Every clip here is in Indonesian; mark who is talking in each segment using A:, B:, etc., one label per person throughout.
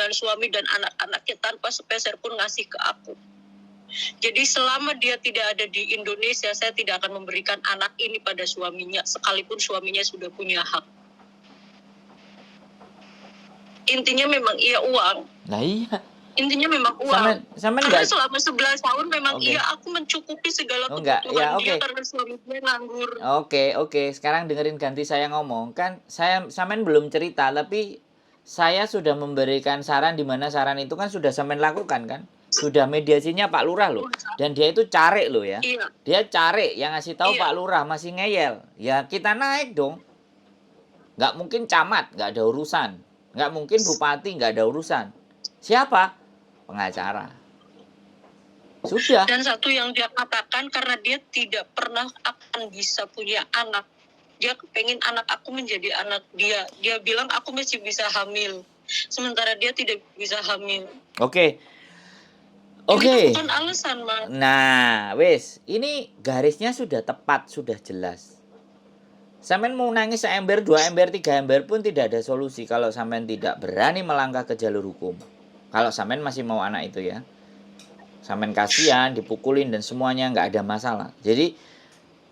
A: dengan suami dan anak-anaknya tanpa sepeser pun ngasih ke aku. Jadi selama dia tidak ada di Indonesia, saya tidak akan memberikan anak ini pada suaminya, sekalipun suaminya sudah punya hak. Intinya memang iya uang.
B: Nah iya.
A: Intinya memang uang.
B: Sampean
A: Karena
B: enggak,
A: selama 11 tahun memang
B: oke.
A: iya aku mencukupi segala
B: Oh enggak,
A: kebutuhan
B: ya
A: dia
B: oke.
A: karena suaminya nganggur.
B: Oke. Sekarang dengerin ganti saya ngomong. Kan sampean belum cerita, tapi saya sudah memberikan saran di mana saran itu kan sudah sampean lakukan kan? Sudah mediasinya Pak Lurah loh. Dan dia itu cari loh ya.
A: Iya.
B: Dia cari yang ngasih tahu
A: Iya.
B: Pak Lurah masih ngeyel. Ya kita naik dong. Nggak mungkin camat, nggak ada urusan. Nggak mungkin bupati, nggak ada urusan. Siapa? Pengacara. Sudah.
A: Dan satu yang dia katakan, karena dia tidak pernah akan bisa punya anak. Dia kepengen anak aku menjadi anak dia. Dia bilang aku masih bisa hamil. Sementara dia tidak bisa hamil.
B: Oke.
A: Ini bukan alasan, Mas.
B: Nah, wis, ini garisnya sudah tepat, sudah jelas. Sampean mau nangis seember, 2 ember, 3 ember pun tidak ada solusi kalau sampean tidak berani melangkah ke jalur hukum. Kalau sampean masih mau anak itu ya. Sampean kasihan, dipukulin dan semuanya nggak ada masalah. Jadi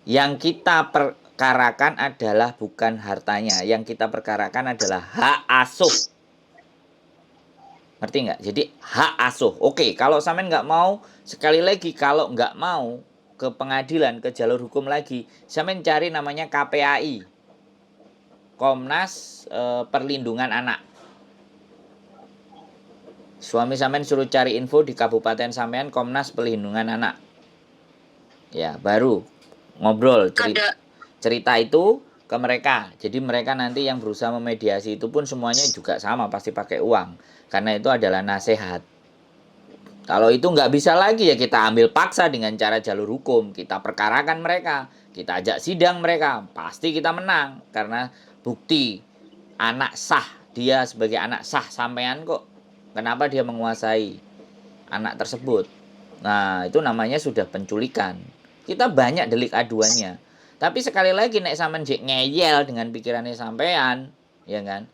B: yang kita perkarakan adalah bukan hartanya, yang kita perkarakan adalah hak asuh. Ngerti nggak? Jadi hak asuh. Oke, kalau sampean nggak mau, sekali lagi kalau nggak mau ke pengadilan, ke jalur hukum lagi, sampean cari namanya KPAI, Komnas Perlindungan Anak. Suami sampean suruh cari info di kabupaten sampean Komnas Perlindungan Anak. Ya, baru ngobrol cerita itu ke mereka. Jadi mereka nanti yang berusaha memediasi itu pun semuanya juga sama, pasti pakai uang. Karena itu adalah nasihat. Kalau itu nggak bisa lagi ya kita ambil paksa dengan cara jalur hukum. Kita perkarakan mereka. Kita ajak sidang mereka. Pasti kita menang. Karena bukti anak sah. Dia sebagai anak sah sampean kok. Kenapa dia menguasai anak tersebut? Nah itu namanya sudah penculikan. Kita banyak delik aduannya. Tapi sekali lagi nek sampean ngeyel dengan pikirannya sampean, ya kan?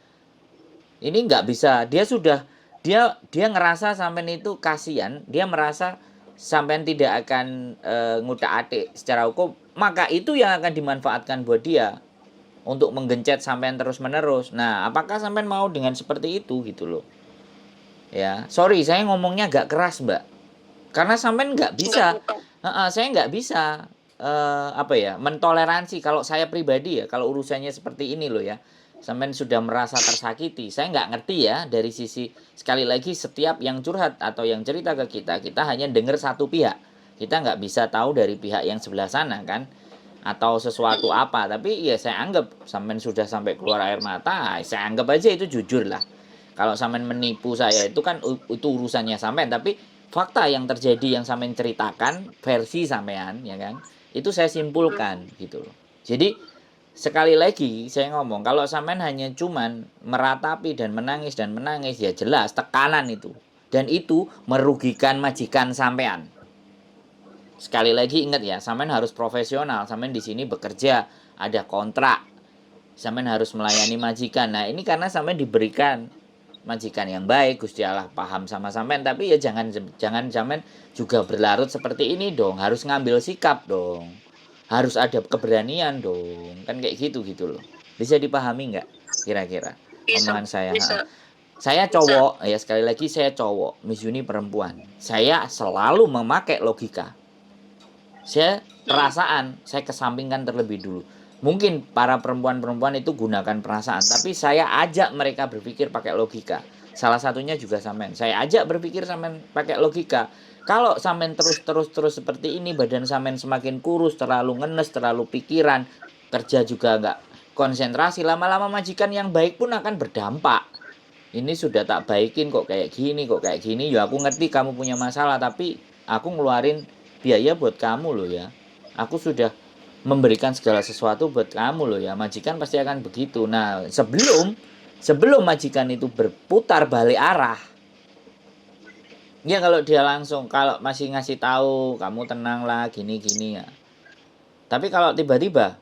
B: Ini nggak bisa. Dia ngerasa sampean itu kasihan, dia merasa sampean tidak akan ngutak-atik secara hukum, maka itu yang akan dimanfaatkan buat dia untuk menggencet sampean terus-menerus. Nah, apakah sampean mau dengan seperti itu gitu loh? Ya, sorry saya ngomongnya agak keras, Mbak. Karena sampean nggak bisa. Saya nggak bisa mentoleransi kalau saya pribadi ya, kalau urusannya seperti ini loh ya. Sampean sudah merasa tersakiti. Saya nggak ngerti ya dari sisi, sekali lagi setiap yang curhat atau yang cerita ke kita hanya dengar satu pihak. Kita nggak bisa tahu dari pihak yang sebelah sana kan, atau sesuatu apa. Tapi ya saya anggap sampean sudah sampai keluar air mata, saya anggap aja itu jujur lah. Kalau sampean menipu saya itu kan itu urusannya sampean, tapi fakta yang terjadi yang sampean ceritakan versi sampean ya kan, itu saya simpulkan gitu loh. Jadi sekali lagi saya ngomong, kalau sampean hanya cuman meratapi dan menangis ya jelas tekanan itu, dan itu merugikan majikan sampean. Sekali lagi ingat ya, sampean harus profesional. Sampean di sini bekerja, ada kontrak, sampean harus melayani majikan. Nah ini karena sampean diberikan majikan yang baik, Gusti Allah paham sama sampean, tapi ya jangan sampean juga berlarut seperti ini dong. Harus ngambil sikap dong. Harus ada keberanian dong. Kan kayak gitu loh. Bisa dipahami nggak kira-kira omongan saya? Saya cowok, ya sekali lagi saya cowok, Miss Yuni perempuan. Saya selalu memakai logika. Saya perasaan, saya kesampingkan terlebih dulu. Mungkin para perempuan-perempuan itu gunakan perasaan, tapi saya ajak mereka berpikir pakai logika. Salah satunya juga sampean. Saya ajak berpikir sampean pakai logika. Kalau sampean terus seperti ini, badan sampean semakin kurus, terlalu ngenes, terlalu pikiran, kerja juga nggak konsentrasi, lama-lama majikan yang baik pun akan berdampak. Ini sudah tak baikin kok kayak gini. Ya aku ngerti kamu punya masalah, tapi aku ngeluarin biaya buat kamu loh ya. Aku sudah memberikan segala sesuatu buat kamu loh ya. Majikan pasti akan begitu. Nah, sebelum majikan itu berputar balik arah, ya kalau dia langsung, kalau masih ngasih tahu kamu tenanglah gini ya. Tapi kalau tiba-tiba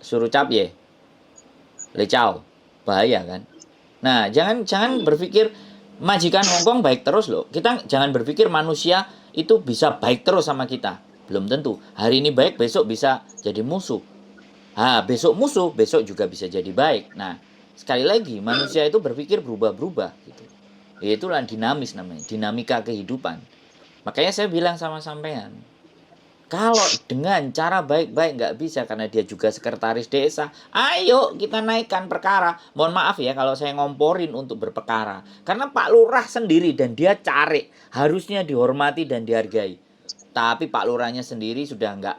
B: suruh cap ya, lecau, bahaya kan. Nah, jangan berpikir majikan Hongkong baik terus loh. Kita jangan berpikir manusia itu bisa baik terus sama kita. Belum tentu. Hari ini baik, besok bisa jadi musuh. Besok musuh, besok juga bisa jadi baik. Nah, sekali lagi manusia itu berpikir berubah-berubah gitu. Ya, itulah dinamis namanya, dinamika kehidupan. Makanya saya bilang sama sampean, kalau dengan cara baik-baik nggak bisa karena dia juga sekretaris desa, ayo kita naikkan perkara. Mohon maaf ya kalau saya ngomporin untuk berperkara. Karena Pak Lurah sendiri dan dia cari, harusnya dihormati dan dihargai. Tapi Pak Lurahnya sendiri sudah nggak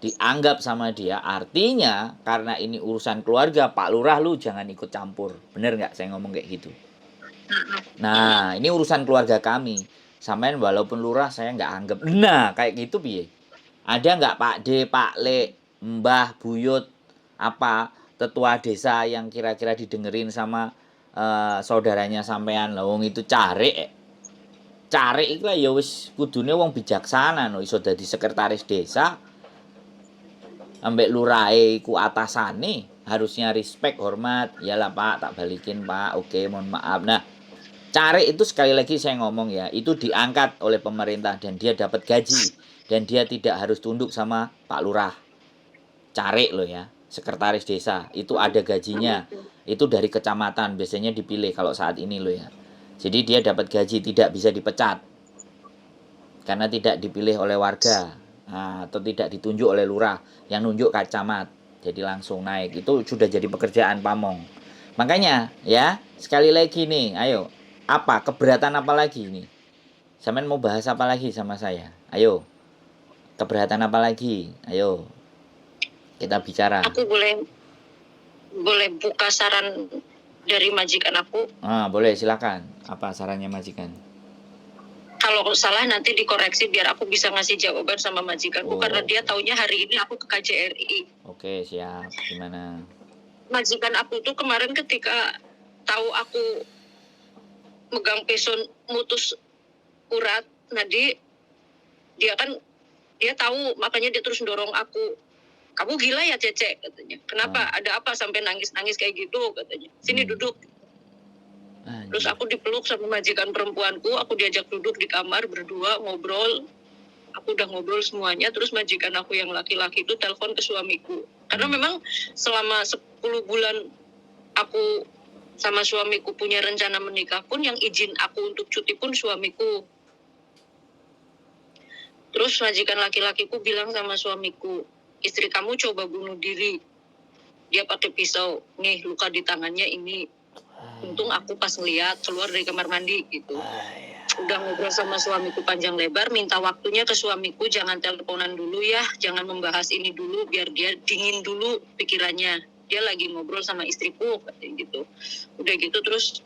B: dianggap sama dia. Artinya karena ini urusan keluarga, Pak Lurah lu jangan ikut campur. Bener nggak saya ngomong kayak gitu? Nah, ini urusan keluarga kami. Sampean walaupun lurah saya nggak anggap. Nah, kayak gitu piye? Ada nggak Pak D, Pak Le, Mbah, Buyut, apa tetua desa yang kira-kira didengerin sama saudaranya sampean? Lah wong itu cari iku ya wis kudune wong bijaksana no iso dadi sekretaris desa ambek lurahe ku atasane harusnya respect hormat iyalah Pak tak balikin Pak oke mohon maaf. Nah, cari itu sekali lagi saya ngomong ya, itu diangkat oleh pemerintah dan dia dapat gaji dan dia tidak harus tunduk sama Pak Lurah. Cari loh ya, sekretaris desa itu ada gajinya. Itu dari kecamatan biasanya dipilih kalau saat ini loh ya. Jadi dia dapat gaji tidak bisa dipecat karena tidak dipilih oleh warga. Atau tidak ditunjuk oleh lurah yang nunjuk camat. Jadi langsung naik. Itu sudah jadi pekerjaan pamong. Makanya ya, sekali lagi nih, ayo apa keberatan apa lagi ini? Sampean mau bahas apa lagi sama saya? Ayo. Keberatan apa lagi? Ayo. Kita bicara.
A: Aku boleh buka saran dari majikan aku.
B: Boleh silakan. Apa sarannya majikan?
A: Kalau salah nanti dikoreksi biar aku bisa ngasih jawaban sama majikanku karena dia taunya hari ini aku ke KJRI.
B: Oke, siap. Gimana?
A: Majikan aku tuh kemarin ketika tahu aku megang peson mutus urat, nah dia tahu makanya dia terus dorong aku. Kamu gila ya Cece katanya. Kenapa? Ada apa sampai nangis-nangis kayak gitu katanya. Sini duduk. Terus aku dipeluk sama majikan perempuanku, aku diajak duduk di kamar berdua ngobrol. Aku udah ngobrol semuanya, terus majikan aku yang laki-laki itu telepon ke suamiku. Karena memang selama 10 bulan aku sama suamiku punya rencana menikah pun yang izin aku untuk cuti pun suamiku. Terus majikan laki-lakiku bilang sama suamiku, istri kamu coba bunuh diri. Dia pakai pisau, nih luka di tangannya ini. Untung aku pas ngeliat keluar dari kamar mandi gitu. Udah ngobrol sama suamiku panjang lebar, minta waktunya ke suamiku, jangan teleponan dulu ya, jangan membahas ini dulu, biar dia dingin dulu pikirannya. Dia lagi ngobrol sama istriku, katanya gitu. Udah gitu terus,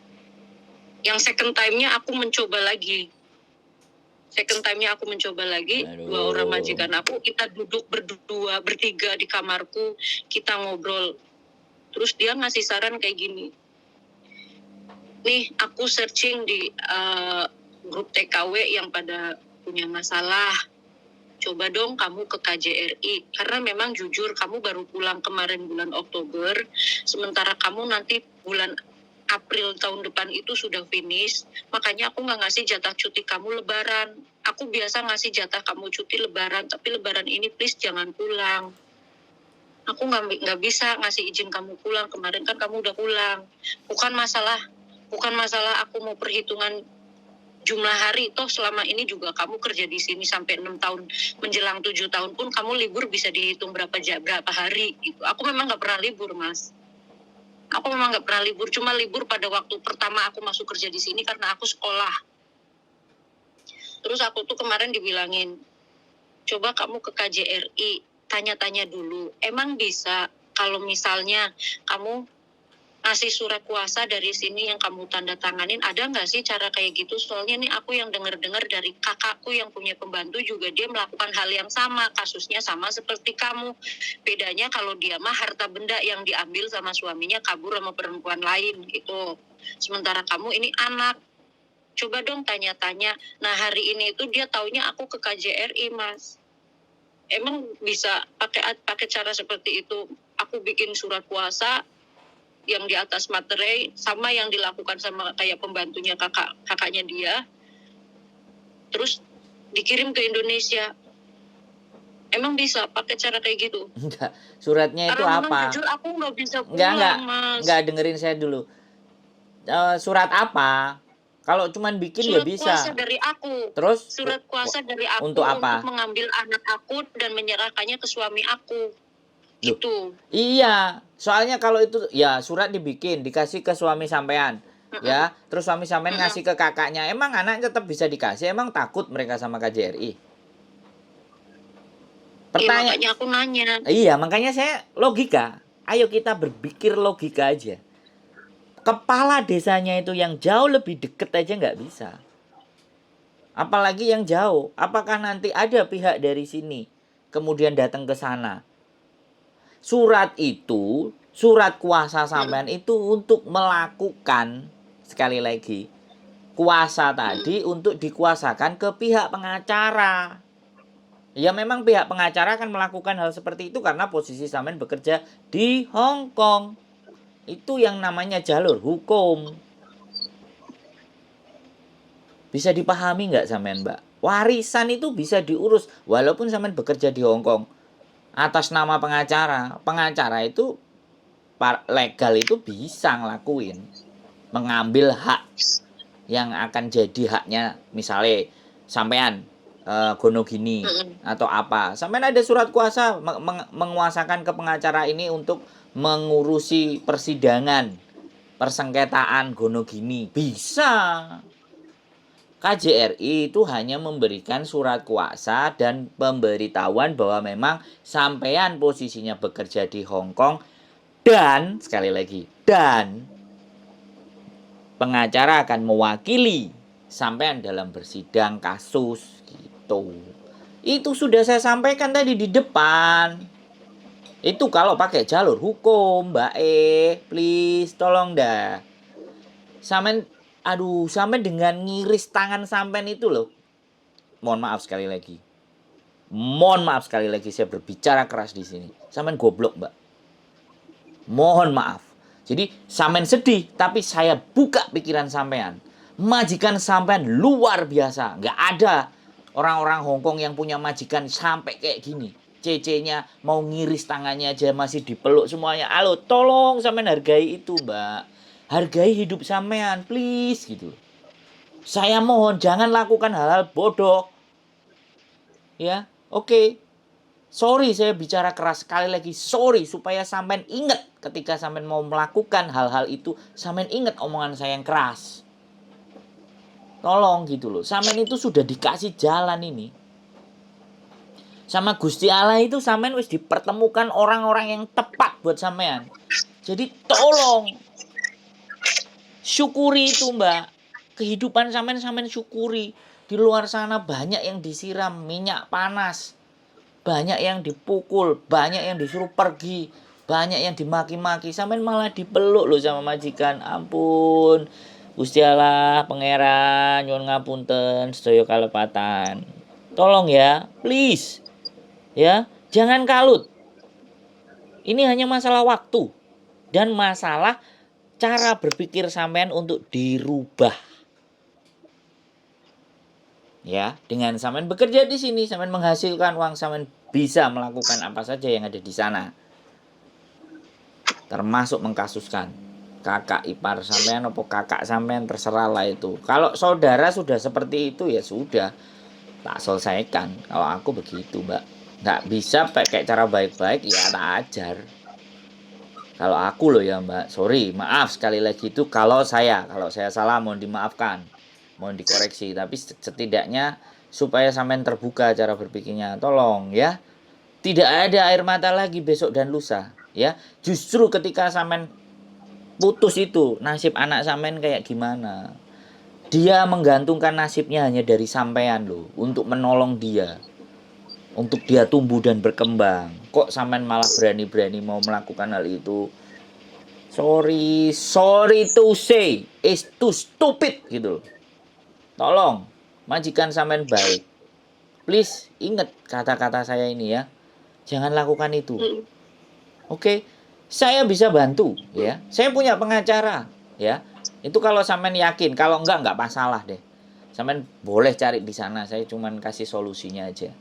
A: yang second time-nya aku mencoba lagi. Dua orang majikan aku, kita duduk berdua, bertiga di kamarku, kita ngobrol. Terus dia ngasih saran kayak gini. Nih, aku searching di grup TKW yang pada punya masalah. Coba dong kamu ke KJRI. Karena memang jujur kamu baru pulang kemarin bulan Oktober. Sementara kamu nanti bulan April tahun depan itu sudah finish. Makanya aku gak ngasih jatah cuti kamu lebaran. Aku biasa ngasih jatah kamu cuti lebaran. Tapi lebaran ini please jangan pulang. Aku gak bisa ngasih izin kamu pulang. Kemarin kan kamu udah pulang. Bukan masalah aku mau perhitungan jumlah hari, toh selama ini juga kamu kerja di sini sampai 6 tahun menjelang 7 tahun pun kamu libur bisa dihitung berapa hari gitu. Aku memang nggak pernah libur, Mas. Cuma libur pada waktu pertama aku masuk kerja di sini karena aku sekolah. Terus aku tuh kemarin dibilangin, coba kamu ke KJRI, tanya-tanya dulu, emang bisa kalau misalnya kamu ngasih surat kuasa dari sini yang kamu tanda tanganin, ada nggak sih cara kayak gitu? Soalnya nih aku yang dengar dari kakakku yang punya pembantu juga dia melakukan hal yang sama, kasusnya sama seperti kamu. Bedanya kalau dia mah harta benda yang diambil sama suaminya kabur sama perempuan lain gitu. Sementara kamu ini anak. Coba dong tanya-tanya. Nah hari ini itu dia taunya aku ke KJRI, Mas. Emang bisa pakai cara seperti itu? Aku bikin surat kuasa, yang di atas materai sama yang dilakukan sama kayak pembantunya kakaknya dia, terus dikirim ke Indonesia. Emang bisa pakai cara kayak gitu?
B: Enggak, suratnya itu
A: Karena memang
B: apa?
A: jujur aku nggak bisa
B: Enggak,
A: pulang, Mas.
B: enggak, dengerin saya dulu. Surat apa? Kalau cuman bikin ya
A: Surat kuasa
B: bisa.
A: dari aku.
B: Terus
A: Surat kuasa dari aku
B: untuk apa?
A: untuk mengambil anak aku dan menyerahkannya ke suami aku.
B: Loh,
A: Gitu.
B: iya, soalnya kalau itu ya surat dibikin, dikasih ke suami sampean. Ya, terus suami sampean ngasih ke kakaknya. Emang anak tetap bisa dikasih? Emang takut mereka sama KJRI?
A: Iya, makanya aku nanya.
B: Iya, makanya saya logika. Ayo kita berpikir logika aja. Kepala desanya itu yang jauh lebih deket aja nggak bisa. Apalagi yang jauh. Apakah nanti ada pihak dari sini kemudian datang ke sana? Surat itu, surat kuasa sampean itu untuk melakukan, sekali lagi, kuasa tadi untuk dikuasakan ke pihak pengacara. Ya memang pihak pengacara akan melakukan hal seperti itu karena posisi sampean bekerja di Hong Kong. Itu yang namanya jalur hukum. Bisa dipahami nggak sampean, Mbak? Warisan itu bisa diurus walaupun sampean bekerja di Hong Kong atas nama pengacara. Pengacara itu legal itu bisa ngelakuin, mengambil hak yang akan jadi haknya, misalnya sampean gono gini atau apa, sampean ada surat kuasa menguasakan ke pengacara ini untuk mengurusi persidangan persengketaan gono gini, bisa. KJRI itu hanya memberikan surat kuasa dan pemberitahuan bahwa memang sampean posisinya bekerja di Hong Kong dan sekali lagi dan pengacara akan mewakili sampean dalam bersidang kasus gitu. Itu sudah saya sampaikan tadi di depan. Itu kalau pakai jalur hukum, Mbak please tolong dah. Sampean dengan ngiris tangan sampean itu loh. Mohon maaf sekali lagi. Saya berbicara keras di sini. Sampean goblok, Mbak. Mohon maaf. Jadi sampean sedih, tapi saya buka pikiran sampean. Majikan sampean luar biasa. Nggak ada orang-orang Hong Kong yang punya majikan sampai kayak gini. Cece-nya mau ngiris tangannya aja masih dipeluk semuanya. Halo, tolong sampean hargai itu, Mbak. Hargai hidup sampean, please gitu. Saya mohon jangan lakukan hal-hal bodoh. Ya, oke. Sorry saya bicara keras sekali lagi. Sorry supaya sampean ingat ketika sampean mau melakukan hal-hal itu, sampean ingat omongan saya yang keras. Tolong gitu loh. Sampean itu sudah dikasih jalan ini. Sama Gusti Allah itu sampean wis dipertemukan orang-orang yang tepat buat sampean. Jadi tolong syukuri itu, Mbak. Kehidupan sampean syukuri. Di luar sana banyak yang disiram minyak panas. Banyak yang dipukul, banyak yang disuruh pergi, banyak yang dimaki-maki, sampean malah dipeluk loh sama majikan. Ampun. Gusti Allah pangeran nyuwun ngapunten sedaya kalepatan. Tolong ya, please. Ya, jangan kalut. Ini hanya masalah waktu dan masalah cara berpikir sampean untuk dirubah. Ya, dengan sampean bekerja di sini, sampean menghasilkan uang, sampean bisa melakukan apa saja yang ada di sana. Termasuk mengkasuskan kakak ipar sampean atau kakak sampean, terserah lah itu. Kalau saudara sudah seperti itu ya sudah, tak selesaikan. Kalau aku begitu, Mbak. Nggak bisa pakai cara baik-baik ya tak ajar. Kalau aku loh ya, Mbak, sorry, maaf sekali lagi itu kalau saya salah mohon dimaafkan, mohon dikoreksi. Tapi setidaknya supaya sampean terbuka cara berpikirnya, tolong ya. Tidak ada air mata lagi besok dan lusa, ya. Justru ketika sampean putus itu, nasib anak sampean kayak gimana? Dia menggantungkan nasibnya hanya dari sampean loh, untuk menolong dia. Untuk dia tumbuh dan berkembang. Kok sampean malah berani-berani mau melakukan hal itu? Sorry to say, it's too stupid gitu loh. Tolong, majikan sampean baik. Please ingat kata-kata saya ini ya. Jangan lakukan itu. Oke. saya bisa bantu ya. Saya punya pengacara ya. Itu kalau sampean yakin, kalau enggak masalah deh. Sampean boleh cari di sana, saya cuman kasih solusinya aja.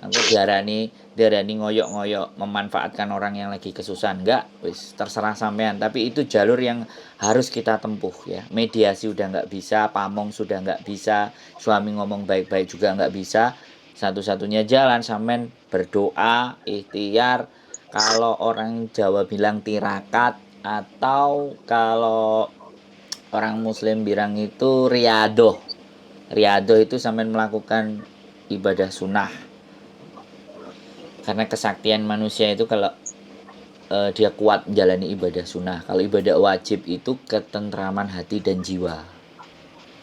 B: Aku diarani ngoyok-ngoyok memanfaatkan orang yang lagi kesusahan, enggak, wis terserah sampean. Tapi itu jalur yang harus kita tempuh ya. Mediasi udah enggak bisa, pamong sudah enggak bisa, suami ngomong baik-baik juga enggak bisa. Satu-satunya jalan sampean berdoa, ikhtiar. Kalau orang Jawa bilang tirakat, atau kalau orang Muslim bilang itu riadoh. Riadoh itu sampean melakukan ibadah sunnah. Karena kesaktian manusia itu kalau dia kuat menjalani ibadah sunnah. Kalau ibadah wajib itu ketentraman hati dan jiwa.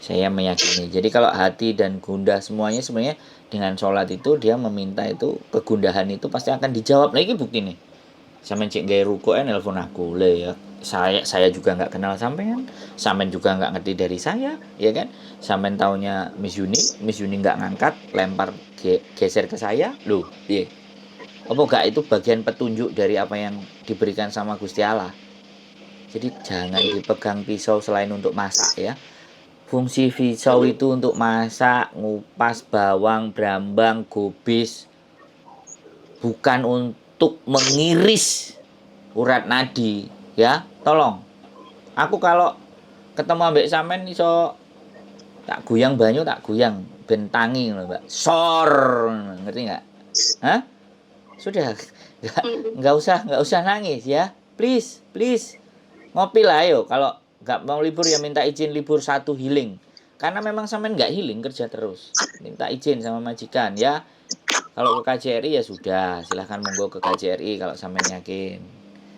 B: Saya meyakini. Jadi kalau hati dan gundah semuanya sebenarnya dengan sholat itu dia meminta itu, kegundahan itu pasti akan dijawab. Nah ini bukti nih. Sampean cek gaya ruko nelpon aku le ya. Saya juga nggak kenal sampean juga nggak ngerti dari saya, ya kan? Sampean taunya Miss Yuni nggak ngangkat, lempar geser ke saya, loh, iya. Apa enggak itu bagian petunjuk dari apa yang diberikan sama Gusti Allah. Jadi jangan dipegang pisau selain untuk masak ya. Fungsi pisau itu untuk masak, ngupas bawang, brambang, gobis. Bukan untuk mengiris urat nadi ya. Tolong. Aku kalau ketemu ambek sampean iso tak goyang banyu, tak goyang bentangi loh, Mbak. Sor, ngerti enggak? Hah? Sudah, nggak usah nangis ya, please ngopi lah ayo. Kalau nggak mau libur ya minta izin libur 1 healing, karena memang sampean nggak healing, kerja terus, minta izin sama majikan ya. Kalau ke KJRI ya sudah, silahkan monggo ke KJRI kalau sampean yakin.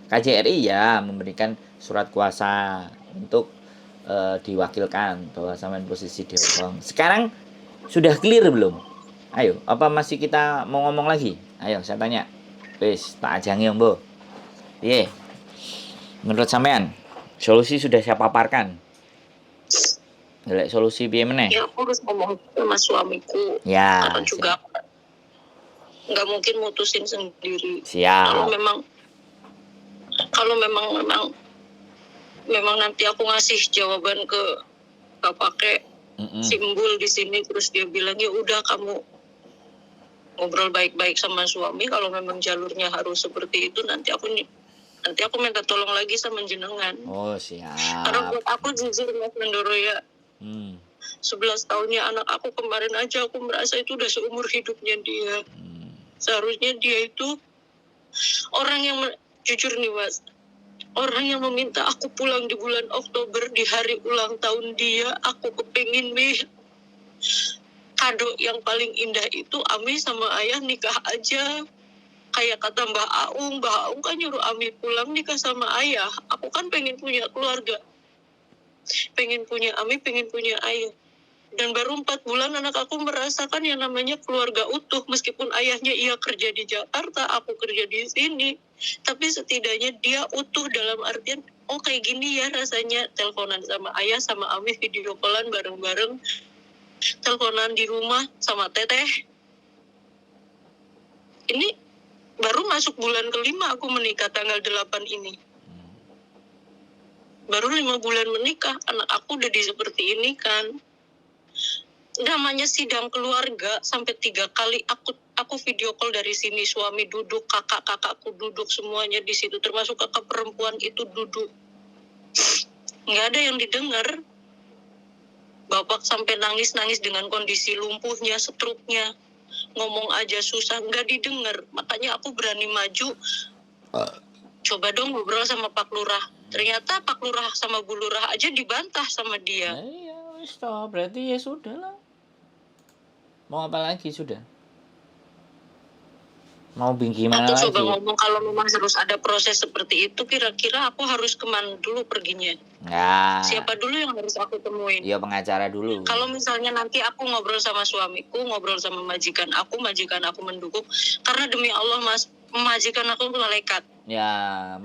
B: KJRI ya memberikan surat kuasa untuk diwakilkan bahwa sampean posisi di Hongkong. Sekarang sudah clear belum? Ayo, apa masih kita mau ngomong lagi? Ayo, saya tanya. Wis, tak ajangi Om Bo. Piye? Menurut sampean, solusi sudah saya paparkan. Golek solusi piye meneh?
A: Ya aku harus ngomong sama suamiku.
B: Ya.
A: Karena juga nggak mungkin mutusin sendiri.
B: Siap.
A: Kalau memang nanti aku ngasih jawaban ke pakai simbol di sini, terus dia bilang ya udah kamu ngobrol baik-baik sama suami, kalau memang jalurnya harus seperti itu nanti aku minta tolong lagi sama jenengan.
B: Oh siap.
A: Karena buat aku jujur Mas Mendoro ya, 11 tahunnya anak aku kemarin aja aku merasa itu udah seumur hidupnya dia. Seharusnya dia itu orang yang jujur nih Mas, orang yang meminta aku pulang di bulan Oktober di hari ulang tahun dia. Aku kepengin kado yang paling indah itu Ami sama ayah nikah aja. Kayak kata Mbak Aung kan nyuruh Ami pulang nikah sama ayah. Aku kan pengen punya keluarga, pengen punya Ami, pengen punya ayah. Dan baru 4 bulan anak aku merasakan yang namanya keluarga utuh. Meskipun ayahnya kerja di Jakarta, aku kerja di sini, tapi setidaknya dia utuh dalam artian oh kayak gini ya rasanya teleponan sama ayah sama Ami, video callan bareng-bareng, teleponan di rumah sama teteh. Ini baru masuk bulan ke-5 aku menikah tanggal 8 ini. Baru 5 bulan menikah, anak aku udah seperti ini kan. Namanya sidang keluarga sampai 3 kali aku video call dari sini, suami duduk, kakakku duduk, semuanya di situ, termasuk kakak perempuan itu duduk. Nggak ada yang didengar. Bapak sampai nangis dengan kondisi lumpuhnya, stroke-nya. Ngomong aja susah, nggak didengar. Makanya aku berani maju. Coba dong ngobrol sama Pak Lurah. Ternyata Pak Lurah sama Bu Lurah aja dibantah sama dia.
B: Iya, wis toh, berarti ya sudah lah. Mau apa lagi sudah? Mau gimana lagi?
A: Aku coba ngomong kalau memang harus ada proses seperti itu, kira-kira aku harus kemana dulu perginya?
B: Ya.
A: Siapa dulu yang harus aku temuin?
B: Iya, pengacara dulu.
A: Kalau misalnya nanti aku ngobrol sama suamiku, ngobrol sama majikan aku mendukung, karena demi Allah Mas, majikan aku malaikat.
B: Ya,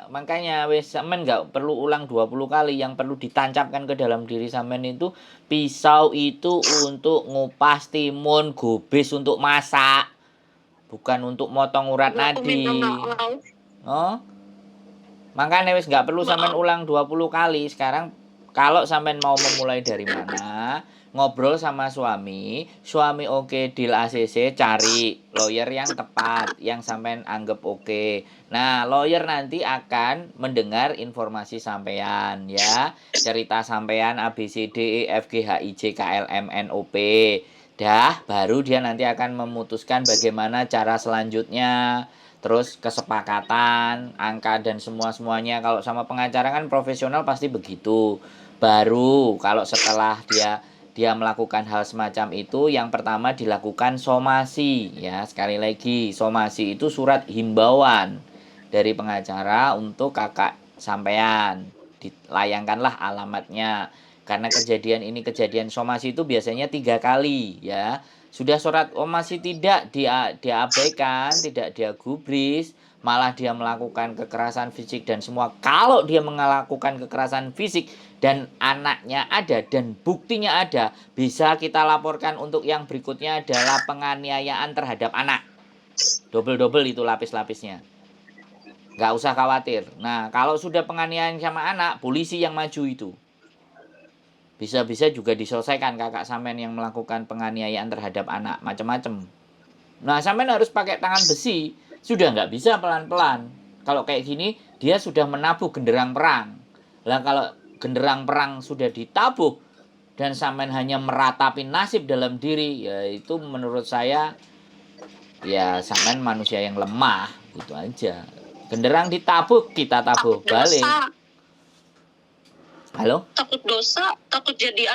B: makanya wes sampean enggak perlu ulang 20 kali. Yang perlu ditancapkan ke dalam diri sampean itu pisau itu untuk ngupas timun, gobis untuk masak. bukan untuk motong urat
A: Aku minta
B: nadi.
A: maaf.
B: Oh, makanya wis nggak perlu sampean
A: Maaf.
B: ulang 20 kali. Sekarang kalau sampean mau memulai dari mana, ngobrol sama suami oke, deal ACC, cari lawyer yang tepat, yang sampean anggap oke. Nah, lawyer nanti akan mendengar informasi sampean ya, cerita sampean A B C D E F G H I J K L M N O P. Dah, baru dia nanti akan memutuskan bagaimana cara selanjutnya. Terus kesepakatan, angka dan semua-semuanya. Kalau sama pengacara kan profesional pasti begitu. Baru kalau setelah dia melakukan hal semacam itu, yang pertama dilakukan somasi ya. Sekali lagi, somasi itu surat himbauan dari pengacara untuk kakak sampean. Dilayangkanlah alamatnya. Karena kejadian somasi itu biasanya 3 kali ya. Sudah surat somasi tidak diabaikan, tidak dia gubris, malah dia melakukan kekerasan fisik dan semua. Kalau dia melakukan kekerasan fisik dan anaknya ada dan buktinya ada, bisa kita laporkan untuk yang berikutnya adalah penganiayaan terhadap anak. Double-double itu lapis-lapisnya. Nggak usah khawatir. Nah, kalau sudah penganiayaan sama anak, polisi yang maju itu. Bisa-bisa juga diselesaikan kakak sampean yang melakukan penganiayaan terhadap anak, macam-macam. Nah, sampean harus pakai tangan besi. Sudah nggak bisa pelan-pelan. Kalau kayak gini, dia sudah menabuh genderang perang. Lah kalau genderang perang sudah ditabuh dan sampean hanya meratapi nasib dalam diri, ya itu menurut saya ya sampean manusia yang lemah, gitu aja. Genderang ditabuh, kita tabuh
A: Takut
B: balik.
A: dosa.
B: Halo?
A: Takut dosa, takut jadi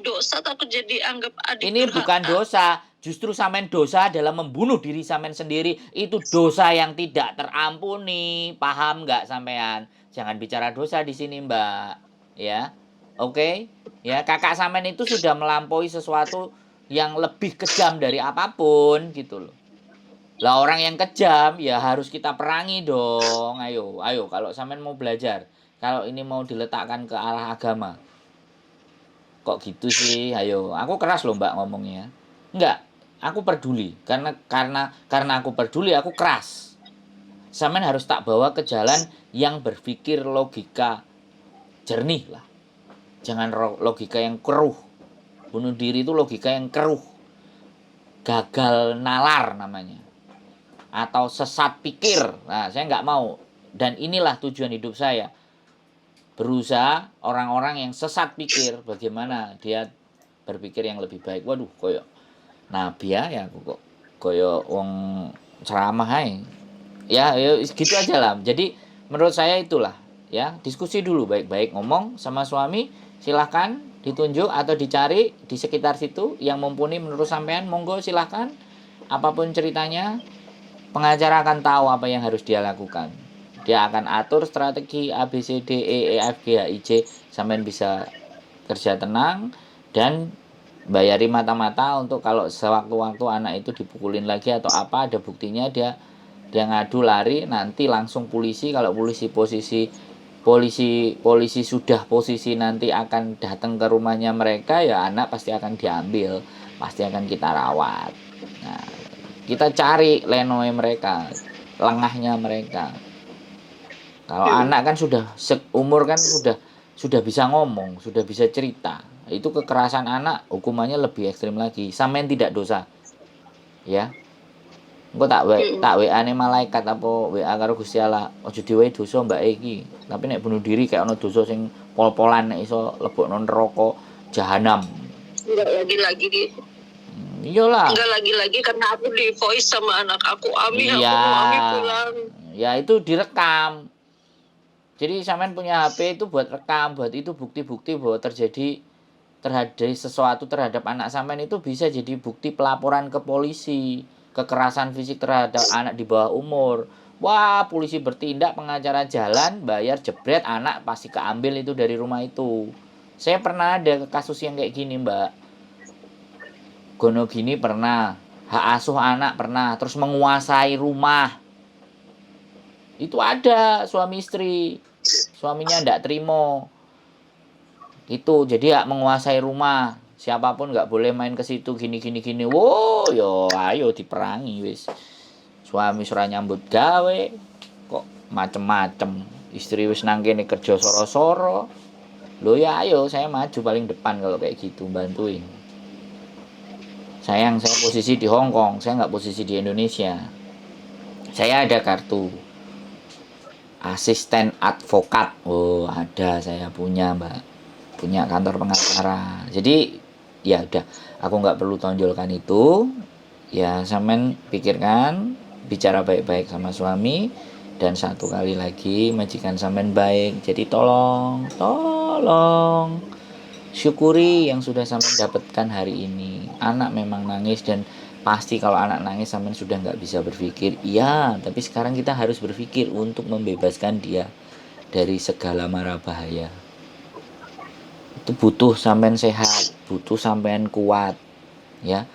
A: dosa, takut jadi anggap adik
B: Ini bukan
A: durhaka.
B: dosa, justru sampean dosa dalam membunuh diri sampean sendiri. Itu dosa yang tidak terampuni. Paham nggak sampean? Jangan bicara dosa di sini, Mbak. Ya, oke? Ya, kakak sampean itu sudah melampaui sesuatu yang lebih kejam dari apapun, gitu loh. Lah orang yang kejam ya harus kita perangi dong. Ayo, kalau sampean mau belajar. Kalau ini mau diletakkan ke arah agama. Kok gitu sih? Ayo, aku keras loh Mbak ngomongnya. Enggak, aku peduli. Karena aku peduli, aku keras. Sampean harus tak bawa ke jalan yang berpikir logika jernih lah. Jangan logika yang keruh. Bunuh diri itu logika yang keruh. Gagal nalar namanya. Atau sesat pikir. Nah, saya nggak mau. Dan inilah tujuan hidup saya. Berusaha orang-orang yang sesat pikir, bagaimana dia berpikir yang lebih baik. Waduh, koyo nabi ya aku kok koyo wong ceramah ae. Ya gitu aja lah. Jadi menurut saya itulah ya, diskusi dulu baik-baik, ngomong sama suami, silahkan ditunjuk atau dicari di sekitar situ yang mumpuni menurut sampean, monggo silahkan. Apapun ceritanya, pengacara akan tahu apa yang harus dia lakukan. Dia akan atur strategi A B C D E F G H I J, sampean bisa kerja tenang dan bayari mata-mata untuk kalau sewaktu-waktu anak itu dipukulin lagi atau apa, ada buktinya, dia ngadu lari, nanti langsung polisi. Kalau polisi sudah posisi nanti akan datang ke rumahnya mereka, ya anak pasti akan diambil, pasti akan kita rawat. Nah, kita cari lenoe mereka, lengahnya mereka. Kalau anak kan sudah seumur kan sudah bisa ngomong, sudah bisa cerita. Itu kekerasan anak hukumannya lebih ekstrim lagi. Sampean tidak dosa. Ya. Engko tak WA-ne malaikat apa WA karo Gusti Allah. Aja diwehi dosa mbak iki. Tapi nek bunuh diri kayak ono dosa sing pol-polan nek iso lebokno neraka jahanam.
A: Enggak lagi-lagi.
B: Iyalah.
A: Enggak lagi-lagi karena aku di voice sama anak aku. Ami,
B: iya.
A: aku mau Ami pulang.
B: Ya itu direkam. Jadi sampean punya HP itu buat rekam, buat itu bukti-bukti bahwa terjadi sesuatu terhadap anak sampean, itu bisa jadi bukti pelaporan ke polisi. Kekerasan fisik terhadap anak di bawah umur. Wah, polisi bertindak, pengacara jalan, bayar jebret, anak pasti keambil itu dari rumah itu. Saya pernah ada kasus yang kayak gini, Mbak. Gono gini pernah, hak asuh anak pernah, terus menguasai rumah. Itu ada suami istri. Suaminya ndak terima. Itu jadi hak menguasai rumah. siapapun nggak boleh main ke situ gini gini gini. Wo, yo ayo diperangi wis. Suami ora nyambut gawe, kok macem-macem. Istri wis nang kene kerja soro-soro. Loh ya ayo saya maju paling depan kalau kayak gitu, bantuin. Sayang, saya posisi di Hong Kong, saya nggak posisi di Indonesia. Saya ada kartu asisten advokat. Oh, ada, saya punya, Mbak. Punya kantor pengacara. Jadi, ya udah, aku nggak perlu tonjolkan itu. Ya, sampean pikirkan, bicara baik-baik sama suami. Dan satu kali lagi, majikan sampean baik. Jadi tolong syukuri yang sudah sampean dapatkan hari ini. Anak memang nangis, dan pasti kalau anak nangis sampean sudah nggak bisa berpikir. Iya, tapi sekarang kita harus berpikir untuk membebaskan dia dari segala mara bahaya. Itu butuh sampean sehat, butuh sampean kuat, ya.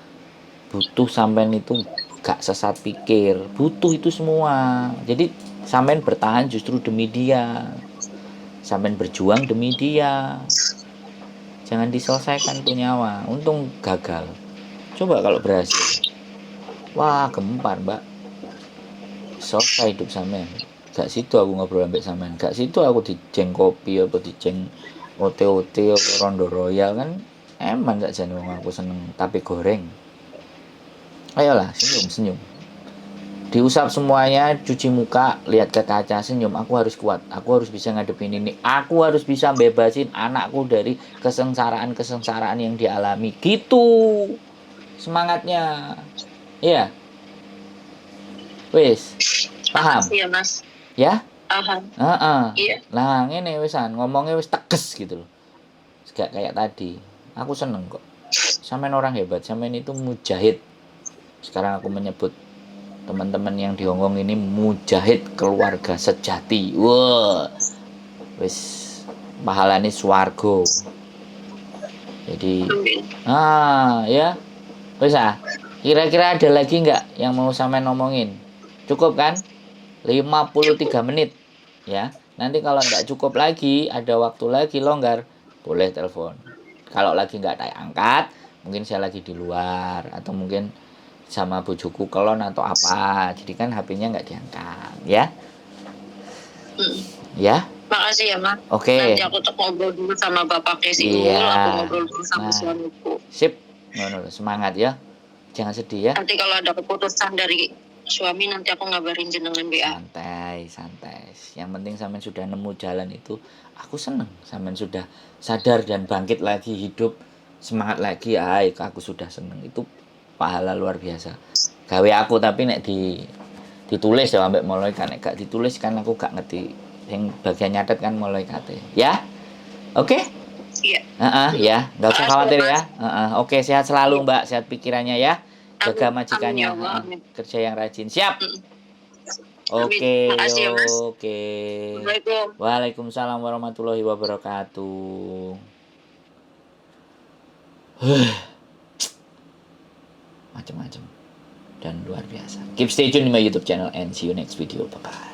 B: Butuh sampean itu gak sesat pikir, butuh itu semua. Jadi sampean bertahan justru demi dia, sampean berjuang demi dia. Jangan diselesaikan tuh nyawa. Untung gagal. Coba kalau berhasil, wah gempar, Mbak. Selesai hidup sampean. Gak situ aku ngobrol sampai sampean, gak situ aku dijeng kopi apa dijeng ote-ote apa rondo royal kan. Emang gak jane wong aku seneng tapi goreng. Ayolah, senyum. Diusap semuanya, cuci muka, lihat ke kaca, senyum. Aku harus kuat, aku harus bisa ngadepin ini. Aku harus bisa bebasin anakku dari kesengsaraan yang dialami. Gitu semangatnya. Iya, wis. Paham?
A: Makasih ya, Mas.
B: Ya?
A: Paham. Iya.
B: Nah, ngene wisan, ngomongnya wis tegas gitu loh. Gak kayak tadi. Aku seneng kok. Sampean orang hebat, sampean itu mujahid. Sekarang aku menyebut teman-teman yang di Hongkong ini mujahid keluarga sejati. Wah, wis pahalane swarga. Jadi, ya, wis kira-kira ada lagi nggak yang mau sampean ngomongin? Cukup kan? 53 menit, ya. Nanti kalau nggak cukup lagi, ada waktu lagi longgar, boleh telepon. Kalau lagi nggak ada angkat, mungkin saya lagi di luar atau mungkin sama bojoku kelon atau apa, jadi kan HP-nya nggak diangkat, ya. Ya.
A: Makasih ya, Mas.
B: Oke.
A: Nanti aku tetap ngobrol dulu sama Bapak Kesi.
B: Iya.
A: Aku ngobrol dulu sama suamiku.
B: Sip. Semangat ya. Jangan sedih ya.
A: Nanti kalau ada keputusan dari suami, nanti aku ngabarin jenengan BA.
B: Santai. Yang penting sampean sudah nemu jalan itu. Aku seneng sampean sudah sadar dan bangkit lagi, hidup semangat lagi. Aku sudah seneng. Itu pahala luar biasa. Gawe aku tapi nek ditulis ya ambek malaikat, nek gak ditulis kan aku gak ngerti. Yang bagian nyatet kan malaikat. Ya. Oke?
A: Iya.
B: Ya, enggak usah khawatir ya. Oke, sehat selalu, Mbak. Sehat pikirannya ya. Jaga majikannya. Kerja yang rajin. Siap. Oke.
A: Makasih ya, Mas.
B: Oke.
A: Assalamualaikum.
B: Waalaikumsalam warahmatullahi wabarakatuh. Macam-macam dan luar biasa. Keep stay tune di my YouTube channel and see you next video. Bye bye.